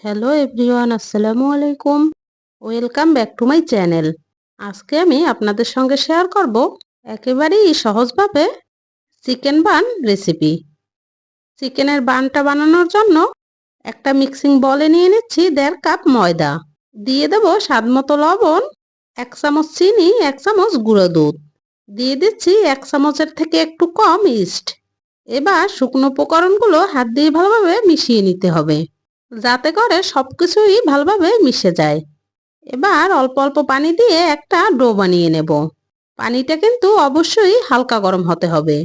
Hello everyone, আসসালামু আলাইকুম। Welcome back to my channel. আজকে আমি আপনাদের সঙ্গে শেয়ার করব একেবারেই সহজভাবে চিকেন বান রেসিপি। চিকেনের বানটা বানানোর জন্য একটা মিক্সিং বলে নিয়ে নিচ্ছি 1.5 কাপ ময়দা, দিয়ে দেব স্বাদ মতো লবণ, 1 চামচ চিনি, 1 চামচ গুঁড়ো দুধ, দিয়ে দিচ্ছি 1 চামচের থেকে একটু কম ইস্ট। এবার শুকনো উপকরণগুলো হাত দিয়ে ভালোভাবে মিশিয়ে নিতে হবে, যাতে করে সবকিছুই ভালোভাবে মিশে যায়। এবার অল্প অল্প পানি দিয়ে একটা ডো বানিয়ে নেব। পানিটা কিন্তু অবশ্যই হালকা গরম হতে হবে।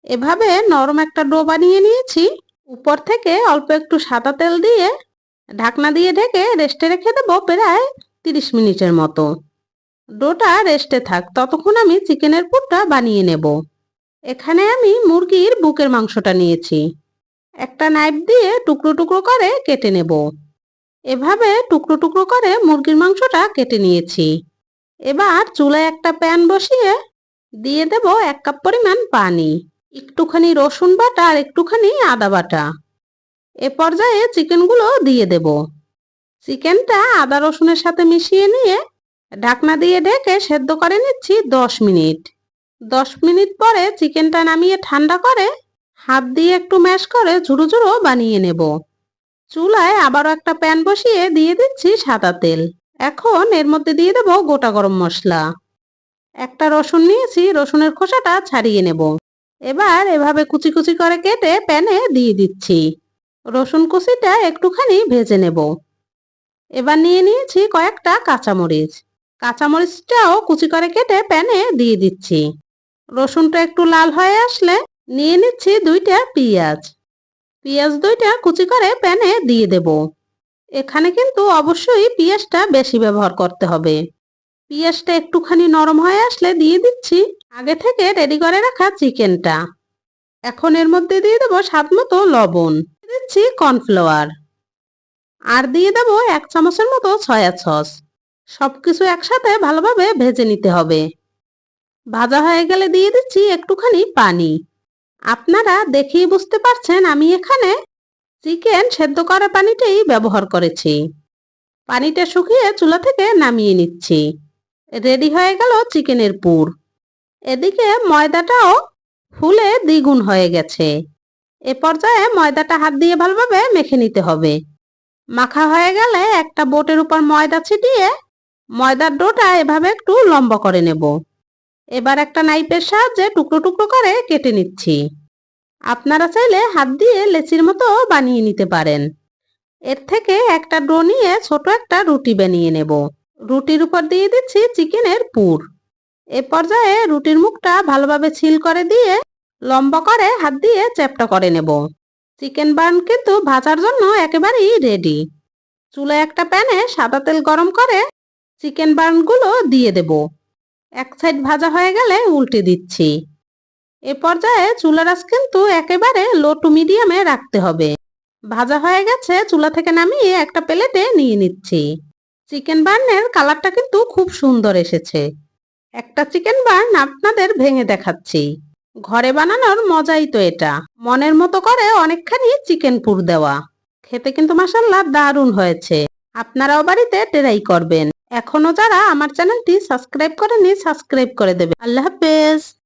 এভাবে নরম একটা ডো বানিয়ে নিয়েছি। উপর থেকে অল্প একটু সাদা তেল দিয়ে ঢাকনা দিয়ে ঢেকে রেস্টে রেখে দেবো প্রায় 30 মিনিটের মতো। ডোটা রেস্টে থাক, ততক্ষণ আমি চিকেনের পুরটা বানিয়ে নেব। এখানে আমি মুরগির বুকের মাংসটা নিয়েছি। একটা নাইফ দিয়ে টুকরো টুকরো করে কেটে নেব। এভাবে টুকরো টুকরো করে মুরগির মাংসটা কেটে নিয়েছি। এবার চুলায় একটা প্যান বসিয়ে দিয়ে দেব 1 কাপ পরিমাণ পানি, একটুখানি রসুন বাটা আর একটুখানি আদা বাটা। এ পর্যায়ে চিকেনগুলো দিয়ে দেব। চিকেনটা আদা রসুনের সাথে মিশিয়ে নিয়ে ঢাকনা দিয়ে ঢেকে সেদ্ধ করে নিচ্ছি 10 মিনিট। 10 মিনিট পরে চিকেনটা নামিয়ে ঠান্ডা করে হাত দিয়ে একটু ম্যাশ করে ঝুরো ঝুরো বানিয়ে নেব। চুলায় আবারও একটা প্যান বসিয়ে দিয়ে দিচ্ছি সাদা তেল। এখন এর মধ্যে দিয়ে দেব গোটা গরম মশলা। একটা রসুন নিয়েছি, রসুনের খোসাটা ছাড়িয়ে নেব। এবার এভাবে কুচি কুচি করে কেটে প্যানে দিয়ে দিচ্ছি। রসুন কুচিটা একটুখানি ভেজে নেব। এবার নিয়ে নিয়েছি কয়েকটা কাঁচামরিচ। কাঁচামরিচটাও কুচি করে কেটে প্যানে দিয়ে দিচ্ছি। রসুনটা একটু লাল হয়ে আসলে নিয়ে নিচ্ছি 2টা পেঁয়াজ। পেঁয়াজ 2টা কুচি করে প্যানে দিয়ে দেব। এখানে কিন্তু অবশ্যই পেঁয়াজটা বেশি ব্যবহার করতে হবে। পেঁয়াজটা একটুখানি নরম হয়ে আসলে দিয়ে দিচ্ছি আগে থেকে রেডি করে রাখা চিকেনটা। এখন এর মধ্যে দিয়ে দেবো স্বাদ মতো লবণ, দিচ্ছি কর্নফ্লাওয়ার, আর দিয়ে দেবো 1 চামচের মতো সয়া সস। সবকিছু একসাথে ভালোভাবে ভেজে নিতে হবে। ভাজা হয়ে গেলে দিয়ে দিচ্ছি একটুখানি পানি। আপনারা দেখেই বুঝতে পারছেন আমি এখানে চিকেন সেদ্ধ করা পানিটাই ব্যবহার করেছি। পানিটা শুকিয়ে চুলা থেকে নামিয়ে নিচ্ছি। রেডি হয়ে গেল চিকেনের পুর। এদিকে ময়দাটাও ফুলে দ্বিগুণ হয়ে গেছে। এ পর্যায়ে ময়দাটা হাত দিয়ে ভালোভাবে মেখে নিতে হবে। মাখা হয়ে গেলে একটা বোটের উপর ময়দা ছিটিয়ে ময়দার ডোটা এভাবে একটু লম্বা করে নেব। এবার একটা নাইফের সাহায্যে টুকরো টুকরো করে কেটে নিচ্ছি। আপনারা চাইলে হাত দিয়ে লেচির মতো বানিয়ে নিতে পারেন। এর থেকে একটা ডো নিয়ে ছোট একটা রুটি বানিয়ে নেব। রুটির উপর দিয়ে দিচ্ছি চিকেনের পুর। এ পর্যায়ে রুটির মুখটা ভালোভাবে সিল করে দিয়ে লম্বা করে হাত দিয়ে চ্যাপ্টা করে নেব। চিকেন বার্ন কিন্তু ভাজার জন্য একেবারেই রেডি। চুলায় একটা প্যানে সাদা তেল গরম করে চিকেন বার্নগুলো দিয়ে দেব। এক সাইড ভাজা হয়ে গেলে উল্টে দিচ্ছি। এ পর্যায়ে চুলার আঁচ কিন্তু একেবারে লো টু মিডিয়ামে রাখতে হবে। ভাজা হয়ে গেছে, চুলা থেকে নামিয়ে একটা প্লেটে নিয়ে নিচ্ছি। চিকেন বার্নের কালারটা কিন্তু খুব সুন্দর এসেছে। একটা চিকেন বার্ন আপনাদের ভেঙে দেখাচ্ছি। ঘরে বানানোর মজাই তো এটা। মনের মতো করে অনেকখানি চিকেন পুর দেওয়া। খেতে কিন্তু মাশাআল্লাহ দারুণ হয়েছে। আপনারাও বাড়িতে ট্রাই করবেন। এখনো যারা আমার চ্যানেলটি সাবস্ক্রাইব করেনি সাবস্ক্রাইব করে দেবেন। আল্লাহ হাফেজ।